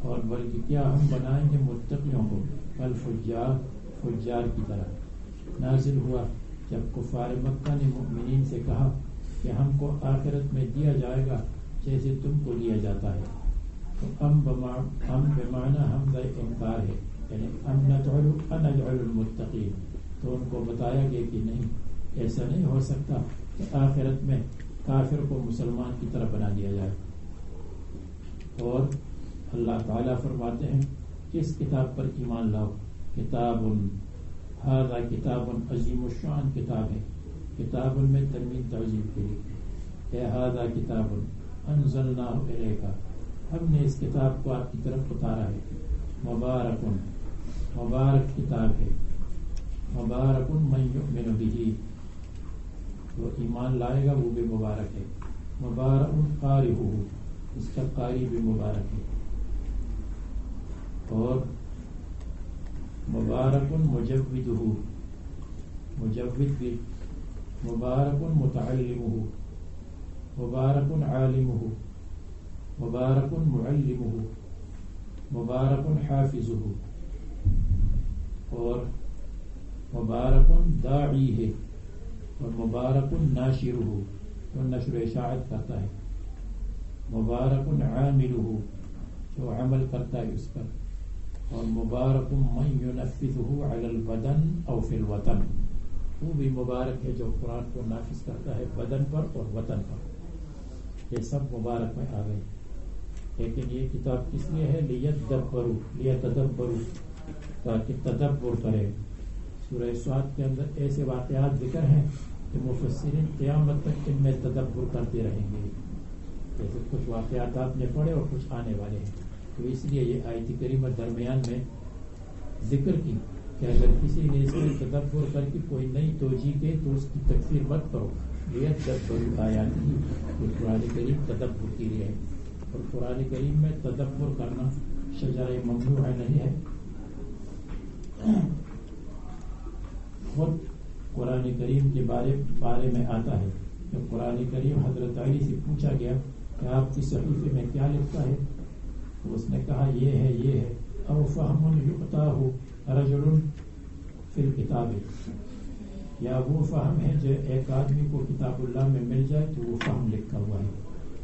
اور بلکہ کیا ہم بنائیں گے متقیوں کو کالفجار، فجار کی طرح. نازل ہوا جب کفار مکہ نے مؤمنین سے کہا کہ ہم کو آخرت میں دیا جائے گا جیسے تم کو دیا جاتا ہے. تو ہم بمعنی حمزہ انکار ہے، یعنی نجعل المتقین. تو ان کو بتایا گیا کہ نہیں، ایسا نہیں ہو سکتا کہ آخرت میں کافر کو مسلمان کی طرح بنا دیا جائے. اور اللہ تعالیٰ فرماتے ہیں کس کتاب پر ایمان لاؤ؟ کتاب ھذا کتاب عظیم الشان کتاب ہے. کتاب میں تنوین توجیہ کے لیے اے ھذا کتاب انزلناہ الیک، ہم نے اس کتاب کو آپ کی طرف اتارا ہے. مبارکن، مبارک کتاب ہے. مبارکن من یؤمن بہ، وہ ایمان لائے گا وہ بھی مبارک ہے. مبارک قارئہ، اس کا قاری بھی مبارک ہے. اور مبارک مجودہ، مجود بھی. مبارک متعلمہ، مبارک عالمہ، مبارک معلمہ، مبارک حافظہ. اور مبارک داعی ہے، اور مبارک ناشرہ، جو نشر و اشاعت کرتا ہے. مبارک عاملہ، جو عمل کرتا ہے اس پر. اور مبارک من ینفذہ علی البدن او فی الوطن، وہ بھی مبارک ہے جو قرآن کو نافذ کرتا ہے بدن پر اور وطن پر. یہ سب مبارک میں آ گئے. لیکن یہ کتاب کس لیے ہے؟ لیتدبروا، تاکہ تدبر کرے. سورہ صاد کے اندر ایسے واقعات ذکر ہیں کہ مفسرین قیامت تک ان میں تدبر کرتے رہیں گے. جیسے کچھ واقعات آپ نے پڑھے اور کچھ آنے والے ہیں. تو اس لیے یہ آیت کریمہ درمیان میں ذکر کی کہ اگر کسی نے اس میں تدبر کر کے کوئی نئی توجیہ کی تو اس کی تکفیر مت کرو. لیتدبروا آیاتہ، یہ قرآن کریم تدبر کے لیے ہے. اور قرآن کریم میں تدبر کرنا شجرہ ممنوع نہیں ہے. خود قرآن کریم کے بارے میں آتا ہے کہ قرآن کریم حضرت علی سے پوچھا گیا کہ آپ کی صحیفے میں کیا لکھتا ہے؟ تو اس نے کہا یہ ہے، یہ ہے. او فہم یؤتاہ رجل فی الکتاب، یا وہ فہم ہے جو ایک آدمی کو کتاب اللہ میں مل جائے تو وہ فہم لکھا ہوا ہے.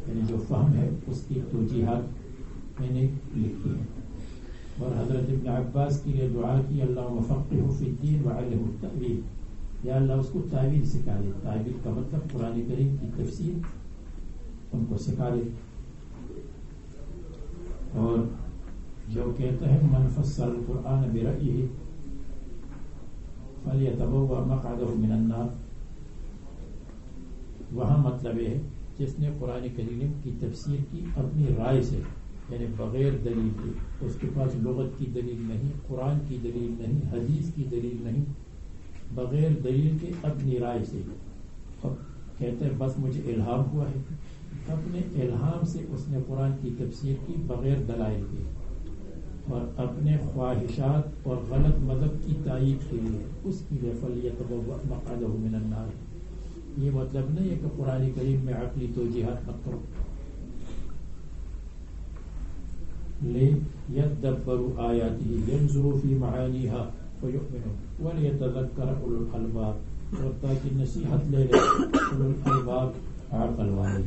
یعنی جو فہم ہے اس کی توجیحات میں نے لکھی ہے. اور حضرت ابن عباس کے لیے دعا کی اللہم فقہہ فی الدین وعلمہ التأویل، یا اللہ اس کو تعویل سکھا دے. تعویل کا مطلب قرآن کریم کی تفسیر ان کو سکھا دے. اور جو کہتے ہیں من فسر القرآن برأیہ فلیتبوأ مقعدہ من النار، وہاں مطلب ہے جس نے قرآن کریم کی تفسیر کی اپنی رائے سے، یعنی بغیر دلیل کے. اس کے پاس لغت کی دلیل نہیں، قرآن کی دلیل نہیں، حدیث کی دلیل نہیں، بغیر دلیل کے اپنی رائے سے. اور کہتے ہیں بس مجھے الہام ہوا ہے، اپنے الہام سے اس نے قرآن کی تفسیر کی بغیر دلائل کے، اور اپنے خواہشات اور غلط مذہب کی تائید کے لیے اس کی فلیتبوأ مقعدہ من النار. یہ مطلب نہیں ہے کہ قرآن کریم میں عقلی توجیحات مت کرو. لیدبروا آیاتہ ینظروا فی معانیہا فیؤمنوا ولیتذکر اولو الالباب، اور تاکہ نصیحت لے لے اولو الالباب عقل والے.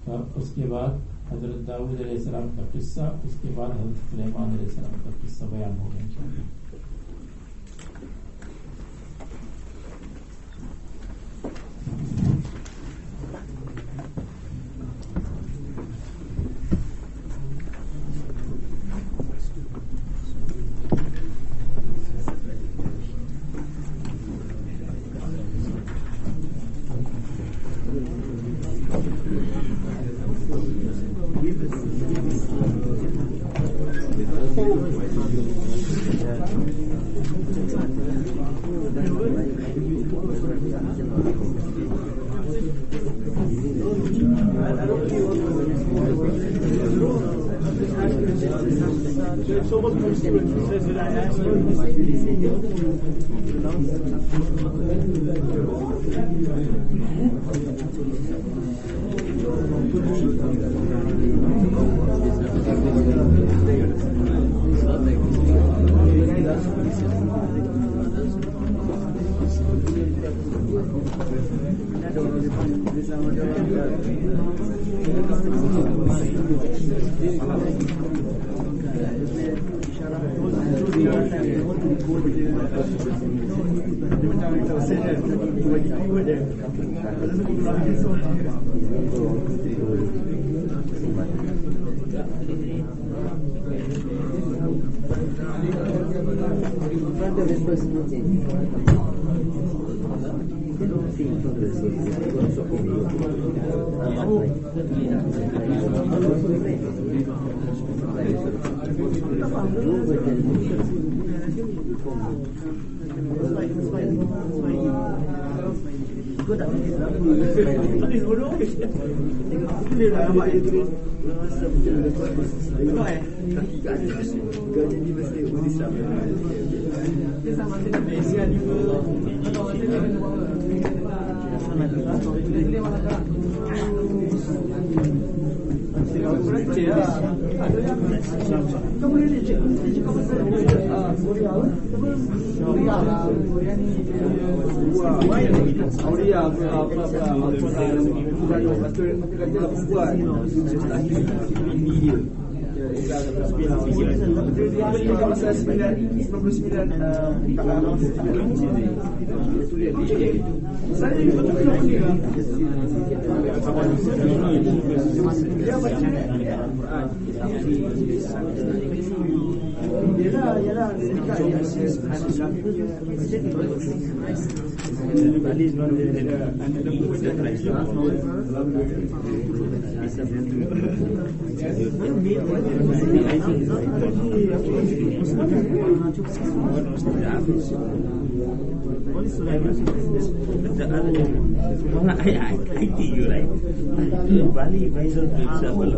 اور اس کے بعد حضرت داؤد علیہ السلام کا قصہ، اس کے بعد حضرت سلیمان علیہ السلام کا قصہ بیان ہوگا انشاءاللہ.
I think you're right. Bali Faisal principle.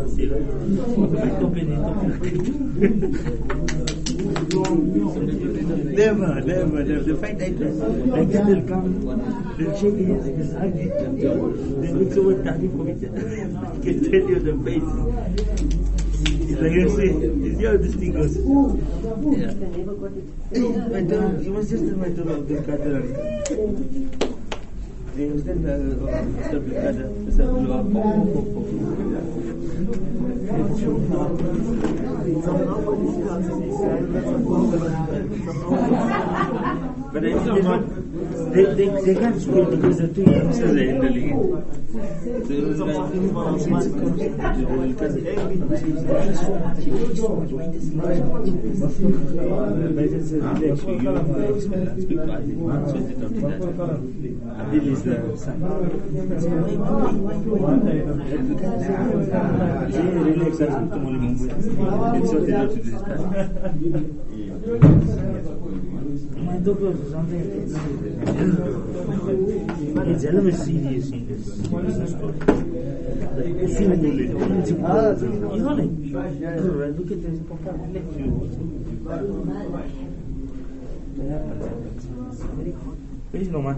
Never. The fact that they'll come, they'll shake hands, they'll hug each other, they'll mix over Tadi Pavitra. I can tell you the face. It's like you say, it's your this thing goes. Yeah. It was just a matter of the Qadr. They understand Mr. Qadr, Mr. But they can't score because the two youngsters are in the league. My doctor is something it's a little serious in this story. You know it? Look at this. Please no man.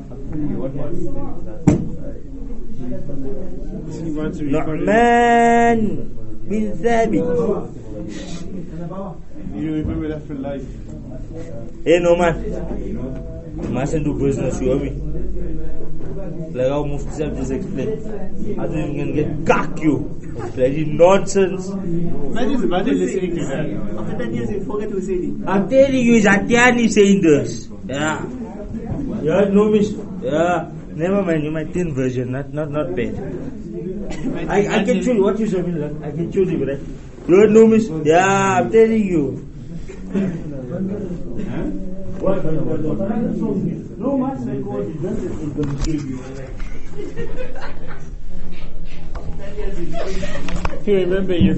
Nu'man bin Thabit.
You remember that for life?
Hey no man, you mustn't do business, you hear me? Like how Mufti Sahib just explained. Other you can get cock you. Bloody nonsense.
Imagine listening to that.
After 10 years you forget to say it.
I'm telling you, it's Atyani saying this. Yeah. Yeah, no miss. Yeah. Never mind, you might thin version, not bad. I can choose what you say, I can choose it, right? You heard no miss? Yeah, I'm telling you. No much like what he does is going to kill you.
I remember you.